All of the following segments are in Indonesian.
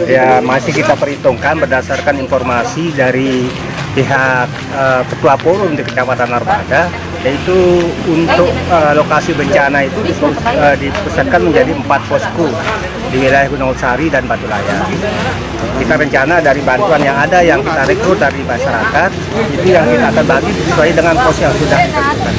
Ya masih kita perhitungkan berdasarkan informasi dari pihak Ketua Forum di Kecamatan Arbaga, yaitu untuk lokasi bencana itu dipusatkan menjadi 4 posko di wilayah Gunung Sari dan Batu Layar. Kita rencana dari bantuan yang ada yang kita rekrut dari masyarakat, itu yang kita akan bagi sesuai dengan pos yang sudah ditentukan.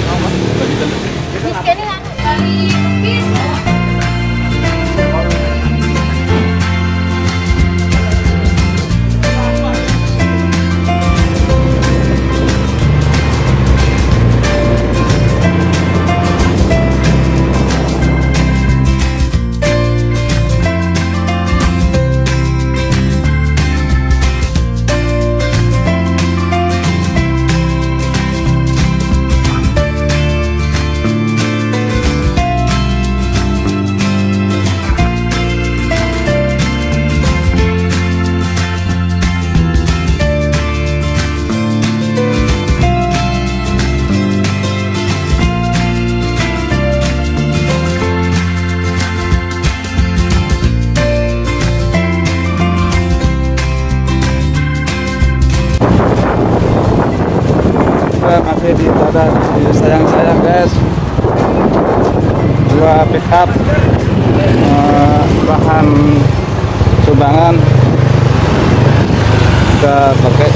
Masih di sayang-sayang guys, 2 pickup bahan sumbangan kita pakai.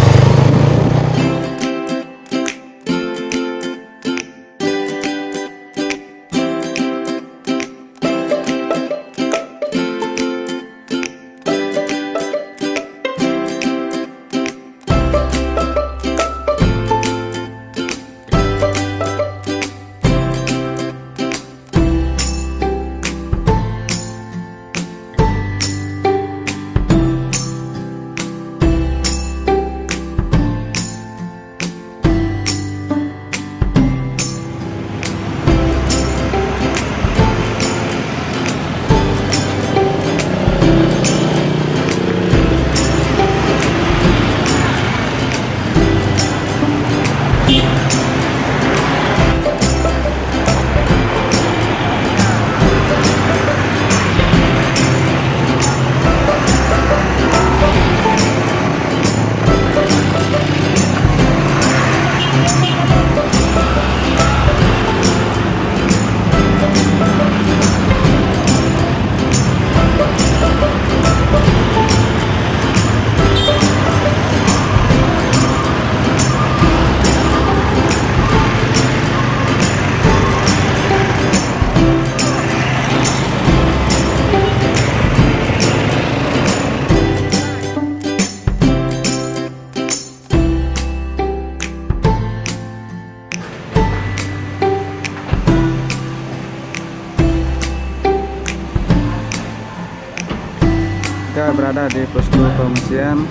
Kita berada di posko pengungsian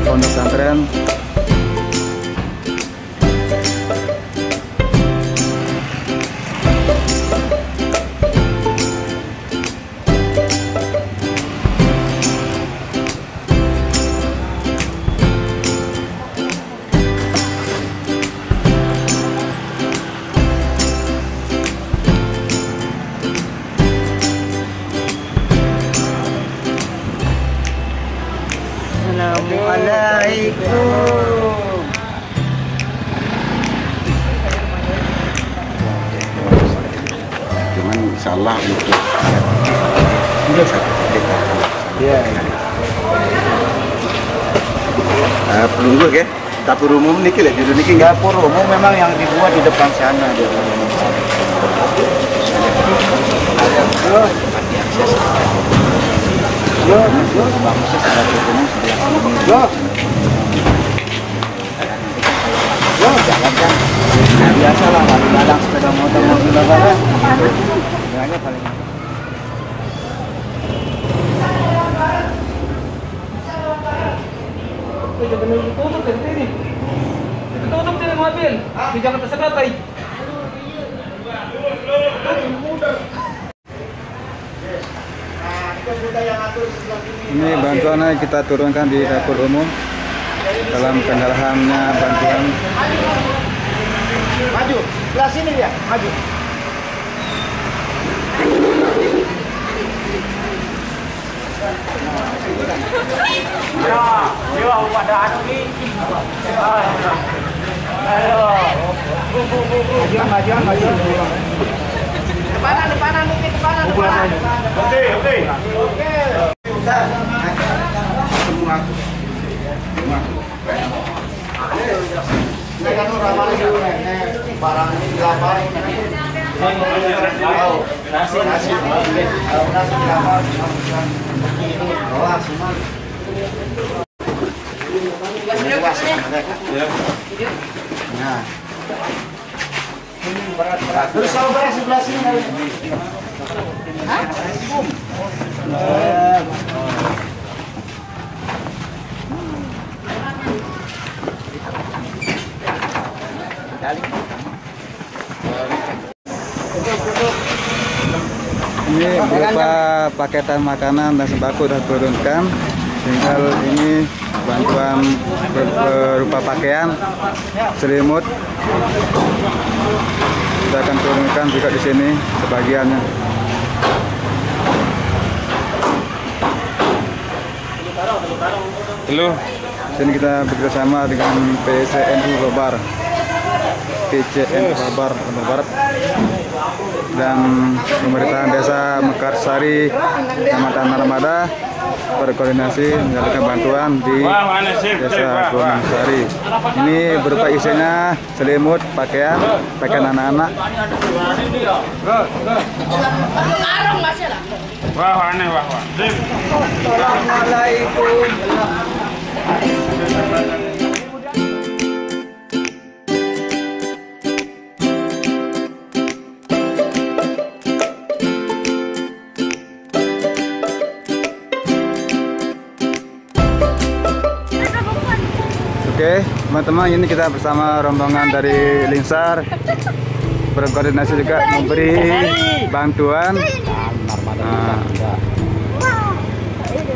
Pondok Pesantren. Assalamualaikum. Cuman insya Allah untuk Ya. pelunggu ya, dapur umum niki lah, judul niki. Dapur umum memang yang dibuat di depan sana dia. Jalan kan, biasalah lalu-lalang sepeda motor mobil lebaran. Harganya paling. Jangan ditutup ini. Ditutup ini mobil. Jangan tersekat. Ini bantuan kita turunkan di dapur umum dalam penyerahannya bantuan. Maju, sebelah sini dia, maju. Terus kalau beras sebelah sini. Ini berupa paketan makanan dan sembako sudah turunkan. Tinggal ini bantuan berupa pakaian, selimut. Kita akan turunkan juga di sini sebagiannya. Halo. Sini kita bekerjasama dengan PCNU Babar, Babar Barat, dan pemerintahan desa Mekarsari, Kecamatan Narmada berkoordinasi menjalankan bantuan di desa Mekarsari. Ini berupa isinya selimut, pakaian anak-anak. Assalamualaikum. Oke, teman-teman, ini kita bersama rombongan dari Lingsar berkoordinasi juga memberi bantuan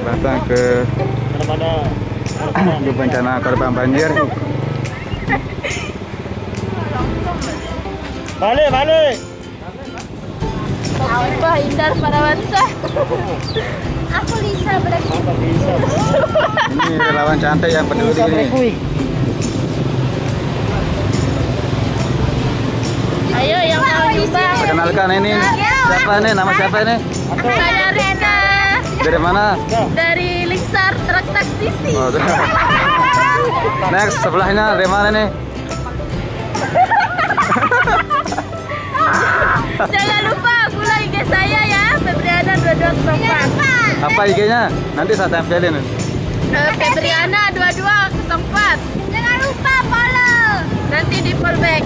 bantuan ke bencana korban banjir. Balik. Apa Indar pada bangsa? Aku Lisa berarti. Ini relawan cantik yang peduli ini. Ayo yang mau nyumbang. Perkenalkan, ini siapa ini? Nama siapa ini? Saya Rina. Dari mana? Dari Lingsar Traktak City. Oh, next, sebelahnya dari mana nih? Jangan lupa follow IG saya ya, Febriana 2204. Apa IG-nya? Nanti saya tempelin. Febriana 2204. Jangan lupa follow. Nanti di follow back.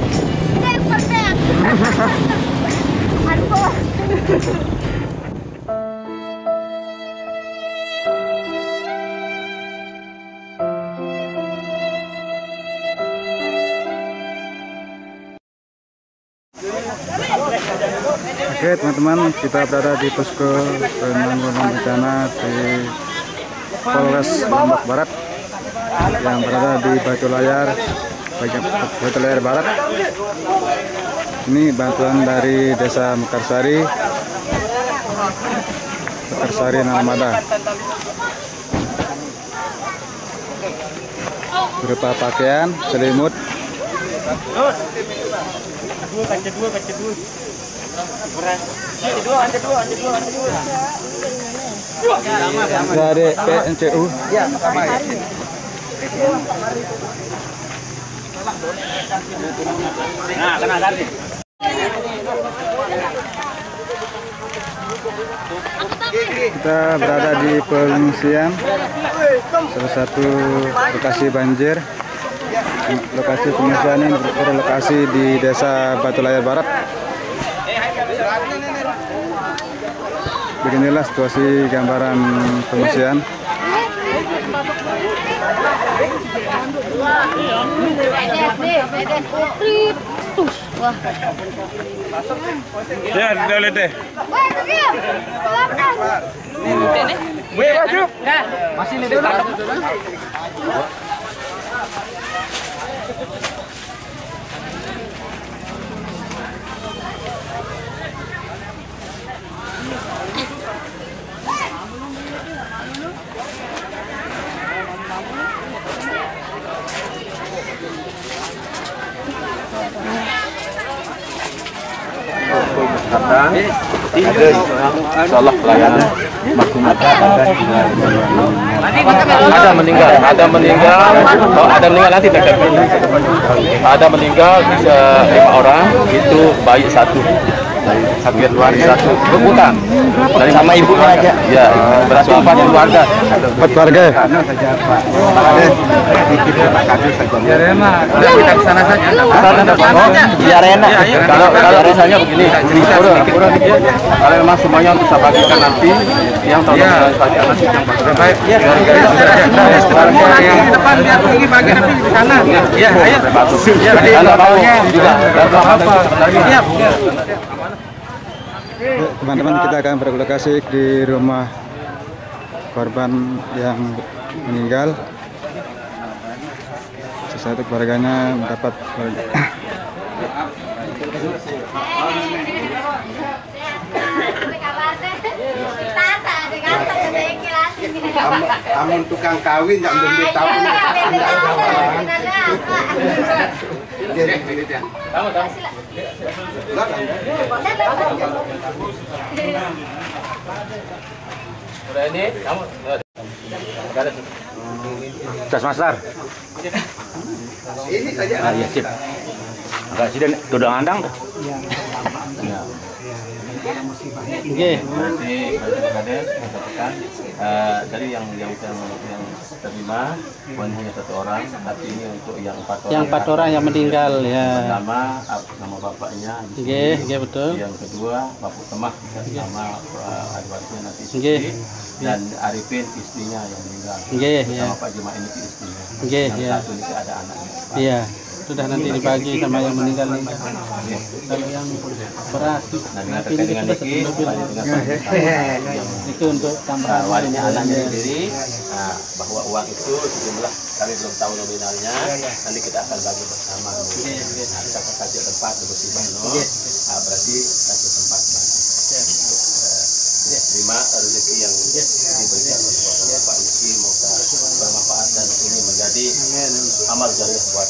Aduh. Oke teman-teman, kita berada di posko penanggulangan bencana di Polres Lombok Barat yang berada di Batu Layar Barat. Ini bantuan dari Desa Mekarsari Narmada berupa pakaian, selimut, dari PNCU. Nah, kena ganti. Kita berada di pengungsian, salah satu lokasi banjir. Lokasi pengungsian ini berlokasi di Desa Batu Layar Barat. Beginilah situasi gambaran pengungsian. Ya, udah lihat deh. Masih lihat. datang. Insyaallah pelayanan ada meninggal nanti TKP. Ada meninggal bisa 5 orang, itu bayi satu keluarga satu kebutuhan dari sama ibunya aja ya, berarti 4 keluarga. 4 keluarga. Kita ke sana saja. Di arena. Kalau misalnya begini, kurang dikit. Kalau memang semuanya bisa bagikan nanti yang tolong bagi anak yang baik. Ya. Di depan biar pergi bagi nanti di sana. Ya, ayo. Kalau mau juga apa? Siap. Teman-teman, kita akan berlokasi di rumah korban yang meninggal. Satu keluarganya mendapat Amun tukang kawin yang belum tahu. Udah ini kamu. Cas Master. Ini saja. Ah, iya sip. Agak sih tudang andang. Ya. Oke. Dari yang terima bukan hanya 1 orang, tapi ini untuk yang 4 orang. Yang 4 orang yang meninggal ya. Pertama nama bapaknya. Oke, betul. Yang kedua Bapak Temah sama adik-adiknya nanti Oke. dan Arifin istrinya yang meninggal. Oke, ya. Sama Pak Jemaah ini istrinya. Oke, Yang ya. satu ini ada anaknya. Iya. Sudah nanti dibagi sama yang meninggal nih. Kalau yang beras Nah, nanti terkait ini dengan sudah Niki, itu untuk tambahan warinya anaknya sendiri. Nah, bahwa uang itu sejumlah kami belum tahu nominalnya. Nanti kita akan bagi bersama. Nah, kita kasih tempat untuk si Bano. Nah, berarti kasih tempat untuk terima rezeki yang diberikan oleh Bapak Niki. Semoga bermanfaat dan ini menjadi amal jariah buat